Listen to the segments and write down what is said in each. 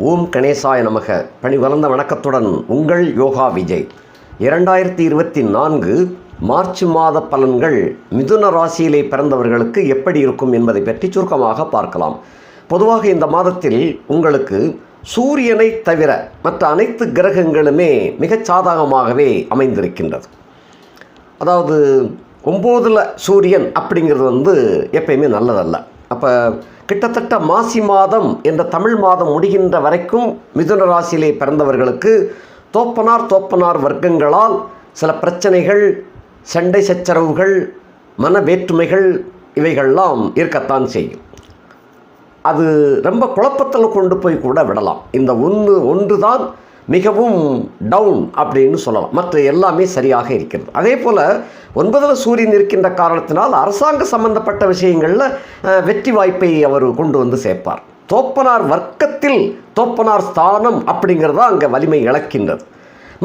ஓம் கணேசாய நமக. பணிவளர்ந்த வணக்கத்துடன் உங்கள் யோகா விஜய். 2024 மார்ச் மாத பலன்கள் மிதுன ராசியிலே பிறந்தவர்களுக்கு எப்படி இருக்கும் என்பதை பற்றி சுருக்கமாக பார்க்கலாம். பொதுவாக இந்த மாதத்தில் உங்களுக்கு சூரியனை தவிர மற்ற அனைத்து கிரகங்களுமே மிகச் சாதகமாகவே அமைந்திருக்கின்றது. அதாவது 9ல் சூரியன் அப்படிங்கிறது எப்பயுமே நல்லதல்ல. அப்போ கிட்டத்தட்ட மாசி மாதம் என்ற தமிழ் மாதம் முடிகின்ற வரைக்கும் மிதுன ராசியிலே பிறந்தவர்களுக்கு தோப்பனார் வர்க்கங்களால் சில பிரச்சனைகள், சண்டை சச்சரவுகள், மன வேற்றுமைகள் இவைகள்லாம் இருக்கத்தான் செய்யும். அது ரொம்ப குழப்பத்தில் கொண்டு போய் கூட விடலாம். இந்த ஒன்று தான் மிகவும் டவுன் அப்படின்னு சொல்லலாம். மற்ற எல்லாமே சரியாக இருக்கிறது. அதே போல் 9ல் சூரியன் இருக்கின்ற காரணத்தினால் அரசாங்க சம்பந்தப்பட்ட விஷயங்களில் வெற்றி வாய்ப்பை அவர் கொண்டு வந்து சேர்ப்பார். தோப்பனார் வர்க்கத்தில் தோப்பனார் ஸ்தானம் அப்படிங்கிறதா அங்கே வலிமை இழக்கின்றது.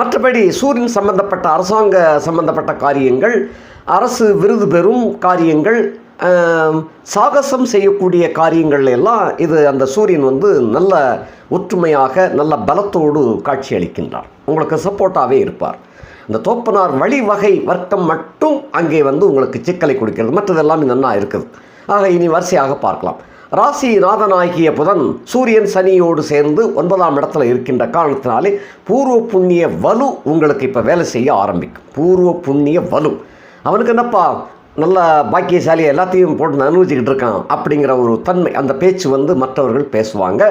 மற்றபடி சூரியன் சம்பந்தப்பட்ட அரசாங்க சம்பந்தப்பட்ட காரியங்கள், அரசு விருது பெறும் காரியங்கள், சாகசம் செய்யக்கூடிய காரியங்கள் எல்லாம் இது அந்த சூரியன் நல்ல ஒற்றுமையாக நல்ல பலத்தோடு காட்சி அளிக்கின்றார். உங்களுக்கு சப்போர்ட்டாகவே இருப்பார். இந்த தோப்பனார் வழிவகை வர்க்கம் மட்டும் அங்கே உங்களுக்கு சிக்கலை கொடுக்கிறது. மற்றதெல்லாம் நன்னா இருக்குது. ஆக இனி வரிசையாக பார்க்கலாம். ராசி நாதனாகிய புதன் சூரியன் சனியோடு சேர்ந்து 9ஆம் இடத்துல இருக்கின்ற காரணத்தினாலே பூர்வ புண்ணிய வலு உங்களுக்கு இப்போ வேலை செய்ய ஆரம்பிக்கும். பூர்வ புண்ணிய வலு அவனுக்கு என்னப்பா நல்ல பாக்கியசாலி, எல்லாத்தையும் போட்டு அனுபவிச்சுக்கிட்டு இருக்கான் அப்படிங்கிற ஒரு தன்மை, அந்த பேச்சு மற்றவர்கள் பேசுவாங்க.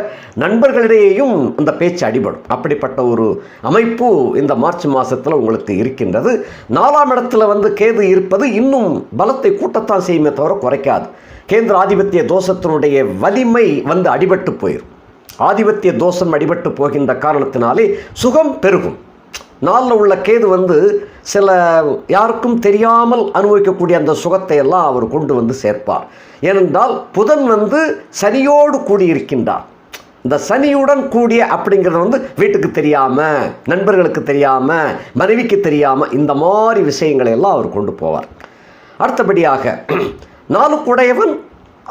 நண்பர்களிடையேயும் அந்த பேச்சு அடிபடும். அப்படிப்பட்ட ஒரு அமைப்பு இந்த மார்ச் மாதத்தில் உங்களுக்கு இருக்கின்றது. 4ஆம் இடத்துல கேது இருப்பது இன்னும் பலத்தை கூட்டத்தான் செய்யுமே தவிர குறைக்காது. கேந்திர ஆதிபத்திய தோஷத்தினுடைய வலிமை அடிபட்டு போயிடும். ஆதிபத்திய தோஷம் அடிபட்டு போகின்ற காரணத்தினாலே சுகம் பெருகும். 4ல் உள்ள கேது சில யாருக்கும் தெரியாமல் அனுபவிக்கக்கூடிய அந்த சுகத்தை எல்லாம் அவர் கொண்டு சேர்ப்பார். ஏனென்றால் புதன் சனியோடு கூடியிருக்கின்றார். இந்த சனியுடன் கூடிய அப்படிங்கிறது வீட்டுக்கு தெரியாமல், நண்பர்களுக்கு தெரியாமல், மனைவிக்கு தெரியாமல், இந்த மாதிரி விஷயங்களை எல்லாம் அவர் கொண்டு போவார். அடுத்தபடியாக 4 குடையவன்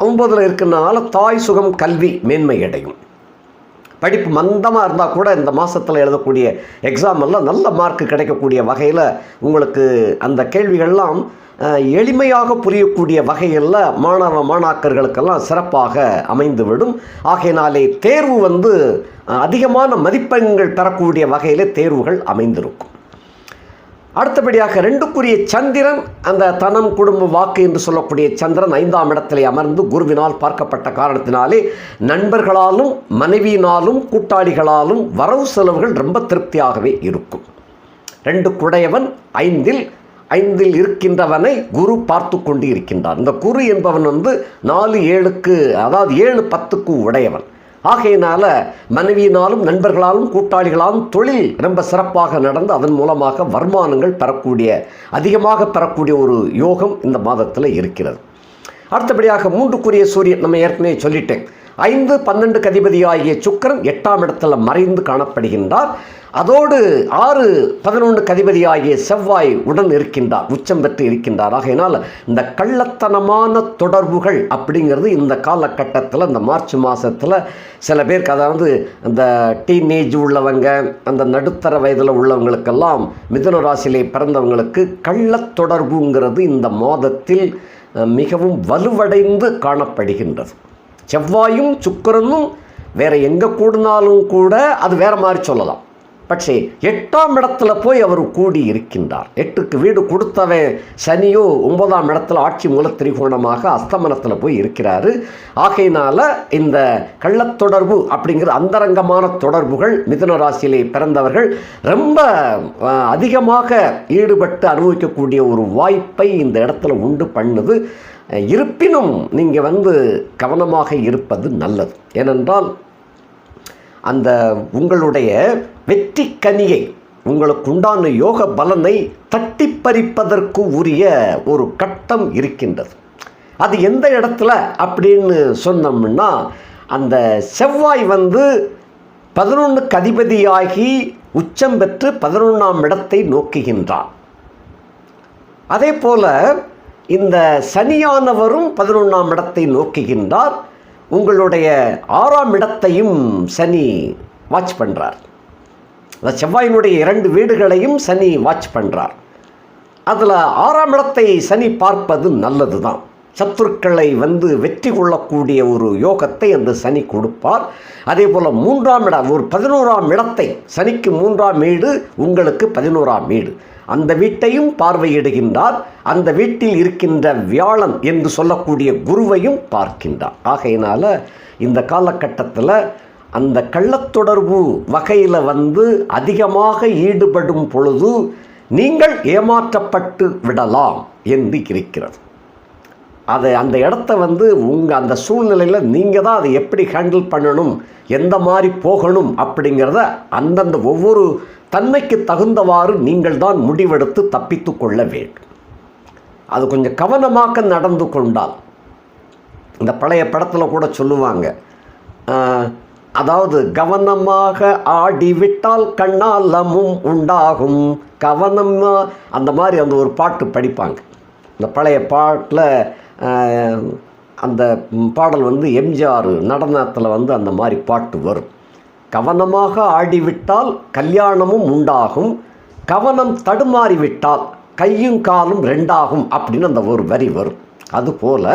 9ல் இருக்கிறதுனால தாய் சுகம், கல்வி மேன்மை அடையும். படிப்பு மந்தமாக இருந்தால் கூட இந்த மாதத்தில் எழுதக்கூடிய எக்ஸாம் எல்லாம் நல்ல மார்க்கு கிடைக்கக்கூடிய வகையில் உங்களுக்கு அந்த கேள்விகள்லாம் எளிமையாக புரியக்கூடிய வகையில் மாணாக்கர்களுக்கெல்லாம் சிறப்பாக அமைந்துவிடும். ஆகையினாலே தேர்வு அதிகமான மதிப்பெண்கள் பெறக்கூடிய வகையில் தேர்வுகள் அமைந்திருக்கும். அடுத்தபடியாக 2க்குரிய சந்திரன், அந்த தனம் குடும்ப வாக்கு என்று சொல்லக்கூடிய சந்திரன் 5ஆம் இடத்திலே அமர்ந்து குருவினால் பார்க்கப்பட்ட காரணத்தினாலே நண்பர்களாலும் மனைவியினாலும் கூட்டாளிகளாலும் வரவு செலவுகள் ரொம்ப திருப்தியாகவே இருக்கும். 2 குடையவன் 5ல் இருக்கின்றவனை குரு பார்த்து கொண்டு இருக்கின்றான். இந்த குரு என்பவன் 4, 7க்கு, அதாவது 7, 10க்கு உடையவன். ஆகையினால மனைவியினாலும் நண்பர்களாலும் கூட்டாளிகளாலும் தொழில் ரொம்ப சிறப்பாக நடந்து அதன் மூலமாக வருமானங்கள் அதிகமாக பெறக்கூடிய ஒரு யோகம் இந்த மாதத்தில் இருக்கிறது. அடுத்தபடியாக 3க்குரிய சூரியன் நம்ம ஏற்கனவே சொல்லிட்டேன். 5, 12 அதிபதியாகிய சுக்கிரன் 8ஆம் இடத்துல மறைந்து காணப்படுகின்றார். அதோடு 6, 11 அதிபதியாகிய செவ்வாய் உடன் இருக்கின்றார், உச்சம் பெற்று இருக்கின்றார். ஆகையினால் இந்த கள்ளத்தனமான தொடர்புகள் அப்படிங்கிறது இந்த காலகட்டத்தில், இந்த மார்ச் மாதத்தில் சில பேருக்கு, அதாவது அந்த டீனேஜ் உள்ளவங்க, அந்த நடுத்தர வயதில் உள்ளவங்களுக்கெல்லாம் மிதுன ராசியிலே பிறந்தவங்களுக்கு கள்ளத்தொடர்புங்கிறது இந்த மாதத்தில் மிகவும் வலுவடைந்து காணப்படுகின்றது. செவ்வாயும் சுக்கிரனும் வேறு எங்கே கூடினாலும் கூட அது வேறு மாதிரி சொல்லலாம். பட்சே 8ஆம் இடத்துல போய் அவர் கூடி இருக்கின்றார். 8க்கு வீடு கொடுத்தவன் சனியோ 9ஆம் இடத்துல ஆட்சி மூல திரிகோணமாக அஸ்தமனத்தில் போய் இருக்கிறாரு. ஆகையினால இந்த கள்ளத்தொடர்பு அப்படிங்கிற அந்தரங்கமான தொடர்புகள் மிதுன ராசியிலே பிறந்தவர்கள் ரொம்ப அதிகமாக ஈடுபட்டு அனுபவிக்கக்கூடிய ஒரு வாய்ப்பை இந்த இடத்துல உண்டு பண்ணுது. இருப்பினும் நீங்கள் கவனமாக இருப்பது நல்லது. ஏனென்றால் அந்த உங்களுடைய வெற்றி கனியை, உங்களுக்கு உண்டான யோக பலனை தட்டி பறிப்பதற்கு உரிய ஒரு கட்டம் இருக்கின்றது. அது எந்த இடத்துல அப்படின்னு சொன்னோம்னா, அந்த செவ்வாய் 11க்கு அதிபதியாகி உச்சம் பெற்று 11ஆம் இடத்தை நோக்குகின்றார். அதே போல் இந்த சனியானவரும் 11ஆம் இடத்தை நோக்குகின்றார். உங்களுடைய 6ஆம் இடத்தையும் சனி வாட்ச் பண்ணுறார். அந்த செவ்வாயினுடைய 2 வீடுகளையும் சனி வாட்ச் பண்ணுறார். அதில் 6ஆம் இடத்தை சனி பார்ப்பது நல்லது தான். சத்துருக்களை வெற்றி கொள்ளக்கூடிய ஒரு யோகத்தை அந்த சனி கொடுப்பார். அதே போல் 3ஆம் இடம், ஒரு 11ஆம் இடத்தை, சனிக்கு 3ஆம் வீடு உங்களுக்கு 11ஆம் வீடு, அந்த வீட்டையும் பார்வையிடுகின்றார். அந்த வீட்டில் இருக்கின்ற வியாழன் என்று சொல்லக்கூடிய குருவையும் பார்க்கின்றார். ஆகையினால இந்த காலகட்டத்தில் அந்த கள்ளத்தொடர்பு வகையில் அதிகமாக ஈடுபடும் பொழுது நீங்கள் ஏமாற்றப்பட்டு விடலாம் என்று இருக்கிறது. அந்த இடத்த உங்கள் அந்த சூழ்நிலையில் நீங்கள் தான் அதை எப்படி ஹேண்டில் பண்ணணும், எந்த மாதிரி போகணும் அப்படிங்கிறத அந்தந்த ஒவ்வொரு தன்மைக்கு தகுந்தவாறு நீங்கள் தான் முடிவெடுத்து தப்பித்து கொள்ள வேண்டும். அது கொஞ்சம் கவனமாக நடந்து கொண்டால், இந்த பழைய படத்தில் கூட சொல்லுவாங்க, அதாவது கவனமாக ஆடிவிட்டால் கண்ணாலமும் உண்டாகும், கவனமாக, அந்த மாதிரி அந்த ஒரு பாட்டு படிப்பாங்க. இந்த பழைய பாட்டில் அந்த பாடல் எம்ஜிஆர் நடனத்தில் அந்த மாதிரி பாட்டு வரும். கவனமாக ஆடிவிட்டால் கல்யாணமும் உண்டாகும், கவனம் தடுமாறிவிட்டால் கையும் காலும் 2ஆகும் அப்படின்னு அந்த ஒரு வரி வரும். அதுபோல்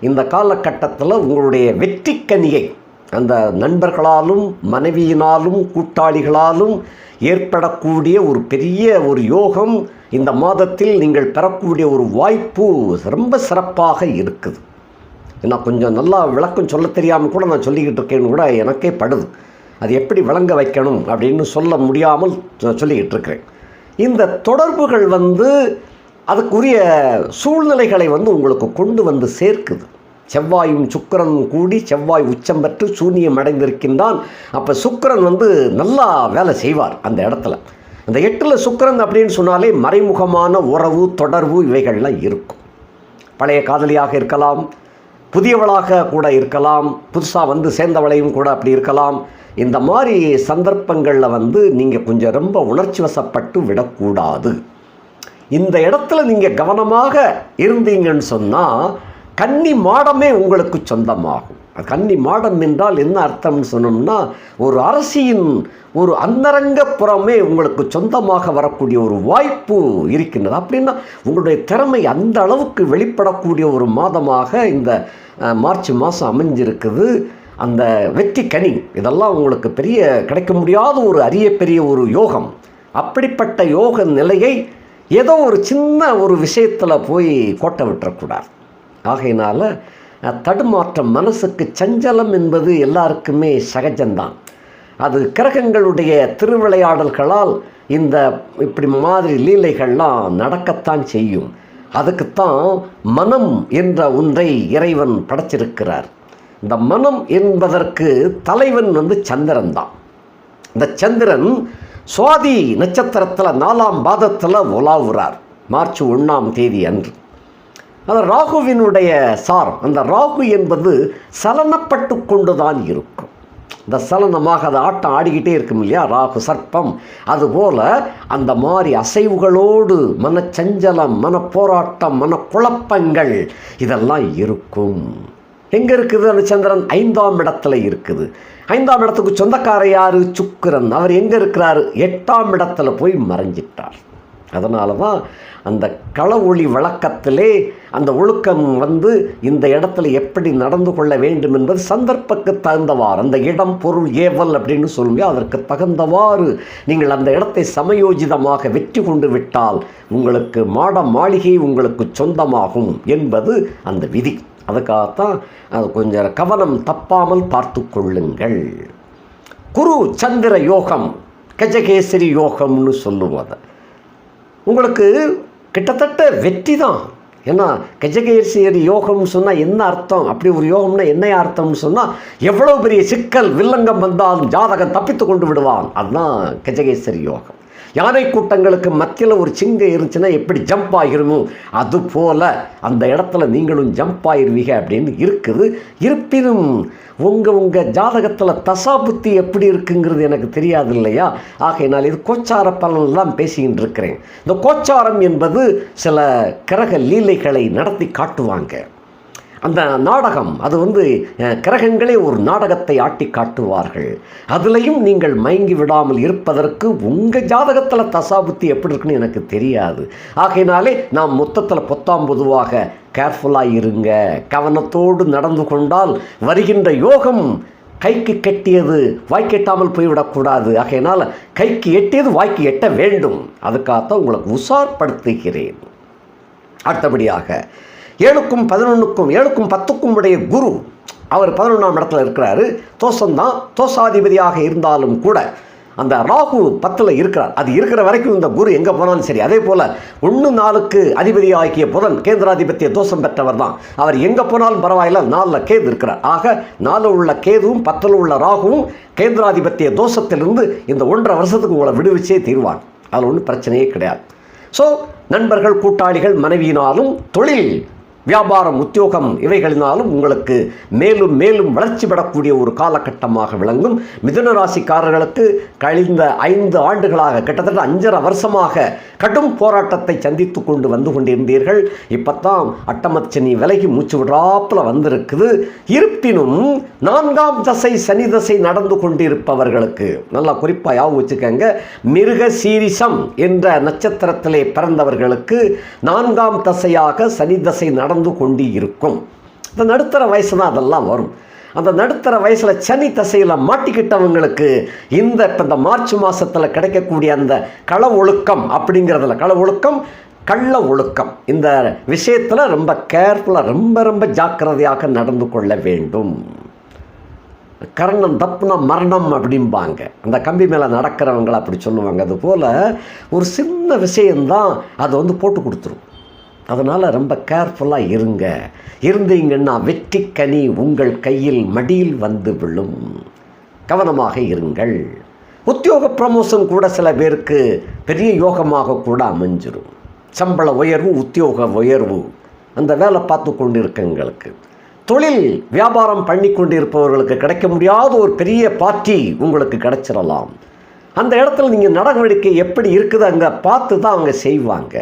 இந்த காலகட்டத்தில் உங்களுடைய வெற்றிக்கனியை அந்த நண்பர்களாலும் மனைவியினாலும் கூட்டாளிகளாலும் ஏற்படக்கூடிய ஒரு பெரிய ஒரு யோகம் இந்த மாதத்தில் நீங்கள் பெறக்கூடிய ஒரு வாய்ப்பு ரொம்ப சிறப்பாக இருக்குது. நான் கொஞ்சம் நல்லா விளக்கம் சொல்ல தெரியாமல் கூட நான் சொல்லிக்கிட்டு இருக்கேன்னு கூட எனக்கே படுது. அது எப்படி விளங்க வைக்கணும் அப்படின்னு சொல்ல முடியாமல் சொல்லிக்கிட்டு இருக்கிறேன். இந்த தொடர்புகள் அதுக்குரிய சூழ்நிலைகளை உங்களுக்கு கொண்டு சேர்க்குது. செவ்வாயும் சுக்கிரன் கூடி செவ்வாய் உச்சம் பெற்று சூன்யம் அடைந்திருக்கின்றான். அப்போ சுக்கிரன் நல்லா வேலை செய்வார் அந்த இடத்துல. அந்த 8ல் சுக்கிரன் அப்படின்னு சொன்னாலே மறைமுகமான உறவு தொடர்பு இவைகள்லாம் இருக்கும். பழைய காதலியாக இருக்கலாம், புதியவளாக கூட இருக்கலாம், புதுசாக சேர்ந்தவளையும் கூட அப்படி இருக்கலாம். இந்த மாதிரி சந்தர்ப்பங்களில் நீங்கள் கொஞ்சம் ரொம்ப உணர்ச்சி வசப்பட்டு விடக்கூடாது. இந்த இடத்துல நீங்கள் கவனமாக இருந்தீங்கன்னு சொன்னால் கன்னி மாடமே உங்களுக்கு சொந்தமாகும். கன்னி மாடம் என்றால் என்ன அர்த்தம்னு சொன்னோம்னா, ஒரு அரசியின் ஒரு அந்தரங்க புறமே உங்களுக்கு சொந்தமாக வரக்கூடிய ஒரு வாய்ப்பு இருக்கின்றது. அப்படின்னா உங்களுடைய திறமை அந்த அளவுக்கு வெளிப்படக்கூடிய ஒரு மாதமாக இந்த மார்ச் மாதம் அமைஞ்சிருக்குது. அந்த வெற்றி கனி இதெல்லாம் உங்களுக்கு பெரிய கிடைக்க முடியாத ஒரு அரிய பெரிய ஒரு யோகம். அப்படிப்பட்ட யோக நிலையை ஏதோ ஒரு சின்ன ஒரு விஷயத்தில் போய் கோட்டை விட்டுறக்கூடாது. ஆகையினால தடுமாற்றம், மனசுக்கு சஞ்சலம் என்பது எல்லாருக்குமே சகஜம்தான். அது கிரகங்களுடைய திருவிளையாடல்களால் இந்த இப்படி மாதிரி லீலைகள்லாம் நடக்கத்தான் செய்யும். அதுக்குத்தான் மனம் என்ற ஒன்றை இறைவன் படைச்சிருக்கிறார். இந்த மனம் என்பதற்கு தலைவன் சந்திரன் தான். இந்த சந்திரன் சுவாதி நட்சத்திரத்தில் 4ஆம் பாதத்தில் உலாவுறார் மார்ச் 1ஆம் தேதி அன்று. அந்த ராகுவினுடைய சார், அந்த ராகு என்பது சலனப்பட்டு கொண்டு தான் இருக்கும். இந்த சலனமாக அது ஆட்டம் ஆடிக்கிட்டே இருக்கும் இல்லையா, ராகு சர்ப்பம். அதுபோல் அந்த மாதிரி அசைவுகளோடு மனச்சஞ்சலம், மனப்போராட்டம், மனக்குழப்பங்கள் இதெல்லாம் இருக்கும். எங்கே இருக்குது அந்த சந்திரன்? 5ஆம் இடத்துல இருக்குது. 5ஆம் இடத்துக்கு சொந்தக்கார யார்? சுக்கிரன். அவர் எங்கே இருக்கிறார்? 8ஆம் இடத்துல போய் மறைஞ்சிட்டார். அதனால தான் அந்த கள ஒளி வழக்கத்திலே அந்த ஒழுக்கம் இந்த இடத்துல எப்படி நடந்து கொள்ள வேண்டும் என்பது சந்தர்ப்பக்கு தகுந்தவாறு, அந்த இடம் பொருள் ஏவல் அப்படின்னு சொல்லுங்க, அதற்கு தகுந்தவாறு நீங்கள் அந்த இடத்தை சமயோஜிதமாக வெற்றி கொண்டு விட்டால் உங்களுக்கு மாட மாளிகை உங்களுக்கு சொந்தமாகும் என்பது அந்த விதி. அதுக்காகத்தான் அது கொஞ்சம் கவனம் தப்பாமல் பார்த்து கொள்ளுங்கள். குரு சந்திர யோகம், கஜகேசரி யோகம்னு சொல்லுவது உங்களுக்கு கிட்டத்தட்ட வெற்றி தான். ஏன்னா கஜகேசரி யோகம்னு சொன்னால் என்ன அர்த்தம்? அப்படி ஒரு யோகம்னா என்ன அர்த்தம்னு சொன்னால், எவ்வளோ பெரிய சிக்கல் வில்லங்கம் வந்தாலும் ஜாதகம் தப்பித்து கொண்டு விடுவான். அதுதான் கஜகேசரி யோகம். யானை கூட்டங்களுக்கு மத்தியில் ஒரு சிங்கம் இருந்துச்சுன்னா எப்படி ஜம்ப் ஆகிருமோ அதுபோல் அந்த இடத்துல நீங்களும் ஜம்ப் ஆகிருவீங்க அப்படின்னு இருக்குது. இருப்பினும் உங்கள் ஜாதகத்தில் தசாபுத்தி எப்படி இருக்குங்கிறது எனக்கு தெரியாது இல்லையா. ஆகையினால் இது கோச்சார பலனெல்லாம் பேசிக்கிட்டு இருக்கிறேன். இந்த கோச்சாரம் என்பது சில கிரக லீலைகளை நடத்தி காட்டுவாங்க. அந்த நாடகம் அது கிரகங்களே ஒரு நாடகத்தை ஆட்டி காட்டுவார்கள். அதுலேயும் நீங்கள் மயங்கி விடாமல் இருப்பதற்கு உங்கள் ஜாதகத்தில் தசாபுத்தி எப்படி இருக்குன்னு எனக்கு தெரியாது. ஆகையினாலே நாம் மொத்தத்தில் பொதுவாக கேர்ஃபுல்லாக இருங்க, கவனத்தோடு நடந்து கொண்டால் வருகின்ற யோகம் கைக்கு கெட்டியது வாய்க்கு எட்டாமல் போய்விடக்கூடாது. ஆகையினால் கைக்கு எட்டியது வாய்க்கு எட்ட வேண்டும். அதுக்காகத்தான் உங்களுக்கு உஷார்படுத்துகிறேன். அடுத்தபடியாக 7க்கும் 11க்கும் 7க்கும் 10க்கும் உடைய குரு அவர் 11ஆம் இடத்துல இருக்கிறாரு. தோஷம்தான், தோஷாதிபதியாக இருந்தாலும் கூட அந்த ராகு 10ல் இருக்கிறார். அது இருக்கிற வரைக்கும் இந்த குரு எங்கே போனாலும் சரி. அதே போல் 1-4க்கு அதிபதி ஆகிய புதன் கேந்திராதிபத்திய தோஷம் பெற்றவர் தான். அவர் எங்கே போனாலும் பரவாயில்ல, 4ல் கேது இருக்கிறார். ஆக 4 உள்ள கேதுவும் 10ல் உள்ள ராகுவும் கேந்திராதிபத்திய தோஷத்திலிருந்து இந்த 1.5 வருஷத்துக்கு உங்களை விடுவிச்சே தீர்வான். அதில் ஒன்றும் பிரச்சனையே கிடையாது. ஸோ நண்பர்கள், கூட்டாளிகள், மனைவியினாலும், தொழில், வியாபாரம், உத்தியோகம் இவைகளினாலும் உங்களுக்கு மேலும் மேலும் வளர்ச்சி பெறக்கூடிய ஒரு காலகட்டமாக விளங்கும். மிதுன ராசிக்காரர்களுக்கு கழிந்த 5 ஆண்டுகளாக கிட்டத்தட்ட 5.5 வருஷமாக கடும் போராட்டத்தை சந்தித்து கொண்டு வந்து கொண்டிருந்தீர்கள். இப்போத்தான் அட்டமச்சனி விலகி மூச்சு விடாப்பில் வந்திருக்குது. இருப்பினும் 4ஆம் தசை சனி தசை நடந்து கொண்டிருப்பவர்களுக்கு நல்லா குறிப்பாக யாவும் வச்சுக்கோங்க. மிருக சீரிசம் என்ற நட்சத்திரத்திலே பிறந்தவர்களுக்கு 4ஆம் தசையாக சனி தசை நடந்து கொண்டு இருக்கும். இந்த நடுத்தர வயசு தான் அதெல்லாம் வரும். அந்த நடுத்தர வயசில் சனி தசையில் மாட்டிக்கிட்டவங்களுக்கு இந்த மார்ச் மாதத்தில் கிடைக்கக்கூடிய அந்த கள ஒழுக்கம் அப்படிங்கிறதுல கள்ள ஒழுக்கம் இந்த விஷயத்தில் ரொம்ப கேர்ஃபுல்லாக ரொம்ப ஜாக்கிரதையாக நடந்து கொள்ள வேண்டும். கரணம் தப்புனா மரணம் அப்படிம்பாங்க. அந்த கம்பி மேலே நடக்கிறவங்களை அப்படி சொல்லுவாங்க. அதுபோல் ஒரு சின்ன விஷயந்தான் அது போட்டு கொடுத்துரும். அதனால் ரொம்ப கேர்ஃபுல்லாக இருந்தீங்கன்னா வெற்றி கனி உங்கள் கையில் மடியில் வந்து விழும். கவனமாக இருங்கள். உத்தியோக ப்ரமோஷன் கூட சில பேருக்கு பெரிய யோகமாக கூட அமைஞ்சிரும். சம்பள உயர்வு, உத்தியோக உயர்வு, அந்த வேலை பார்த்து கொண்டு இருக்கவங்களுக்கு, தொழில் வியாபாரம் பண்ணி கொண்டு இருப்பவர்களுக்கு கிடைக்க முடியாத ஒரு பெரிய பார்ட்டி உங்களுக்கு கிடைச்சிடலாம். அந்த இடத்துல நீங்கள் நடவடிக்கை எப்படி இருக்குது அங்கே பார்த்து தான் அவங்க செய்வாங்க.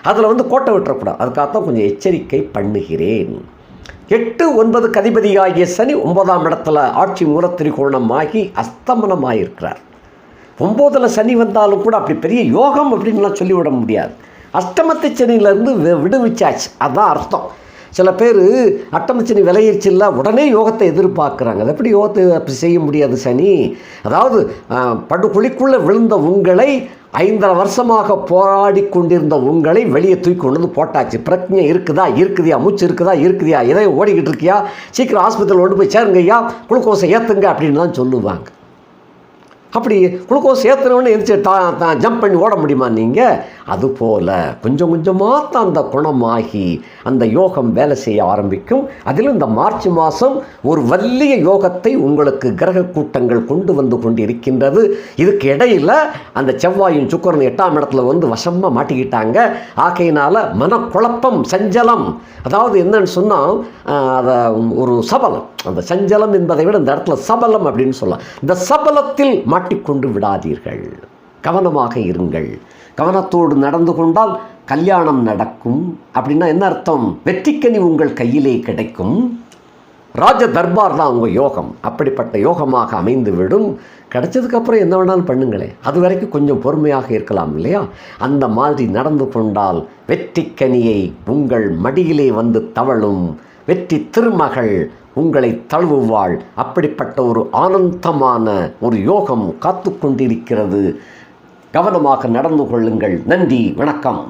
அதில் கோட்டை விட்டுறக்கூடாது. அதுக்காகத்தான் கொஞ்சம் எச்சரிக்கை பண்ணுகிறேன். 8-9 அதிபதியாகிய சனி 9ஆம் இடத்துல ஆட்சி மூலத்திரிகோணமாகி அஸ்தமனமாயிருக்கிறார். 9ல் சனி வந்தாலும் கூட அப்படி பெரிய யோகம் அப்படின்லாம் சொல்லிவிட முடியாது. அஷ்டமத்து சனியிலேருந்து விடுவிச்சாச்சு, அதுதான் அர்த்தம். சில பேர் அட்டமச்சனி விளையிடுச்சில்ல உடனே யோகத்தை எதிர்பார்க்குறாங்க. அது எப்படி யோகத்தை அப்படி செய்ய முடியாது? சனி அதாவது படுகுழிக்குள்ளே விழுந்த உங்களை 5.5 வருஷமாக போராடி கொண்டிருந்த உங்களை வெளியே தூக்கி கொண்டு வந்து போட்டாச்சு. பிரச்சனை இருக்குதியா, மூச்சு இருக்குதியா, எதை ஓடிக்கிட்டு இருக்கியா, சீக்கிரம் ஆஸ்பத்திரியில் கொண்டு போய் சேருங்கய்யா, குளுக்கோஸை ஏற்றுங்க அப்படின்னு தான் சொல்லுவாங்க. அப்படி குளுக்கோஸ் ஏற்றுனவொன்னே எந்திரிச்சு ஜம்ப் பண்ணி ஓட முடியுமா நீங்கள்? அதுபோல் கொஞ்சம் கொஞ்சமாக தான் அந்த குணமாகி அந்த யோகம் வேலை செய்ய ஆரம்பிக்கும். அதிலும் இந்த மார்ச் மாதம் ஒரு வலிய யோகத்தை உங்களுக்கு கிரக கூட்டங்கள் கொண்டு வந்து கொண்டு இருக்கின்றது. இதுக்கு இடையில் அந்த செவ்வாயும் சுக்கிரனும் 8ஆம் இடத்துல வசமாக மாட்டிக்கிட்டாங்க. ஆகையினால் மனக்குழப்பம், சஞ்சலம், அதாவது என்னன்னு சொன்னால் அதை ஒரு சபலம், அந்த சஞ்சலம் என்பதை விட இந்த இடத்துல சபலம் அப்படின்னு சொல்லலாம். இந்த சபலத்தில் மாட்டிக்கொண்டு விடாதீர்கள். கவனமாக இருங்கள். கவனத்தோடு நடந்து கொண்டால் கல்யாணம் நடக்கும். அப்படின்னா என்ன அர்த்தம்? வெற்றிக்கனி உங்கள் கையிலே கிடைக்கும். ராஜ தர்பார் தான் உங்கள் யோகம். அப்படிப்பட்ட யோகமாக அமைந்து விடும். கிடைச்சதுக்கப்புறம் என்ன வேணாலும் பண்ணுங்களேன். அது வரைக்கும் கொஞ்சம் பொறுமையாக இருக்கலாம் இல்லையா? அந்த மாதிரி நடந்து கொண்டால் வெற்றிக்கனியை உங்கள் மடியிலே வந்து தவழும். வெற்றி திருமகள் உங்களை தழுவுவாள். அப்படிப்பட்ட ஒரு ஆனந்தமான ஒரு யோகம் காத்து கொண்டிருக்கிறது. கவனமாக நடந்து கொள்ளுங்கள். நன்றி, வணக்கம்.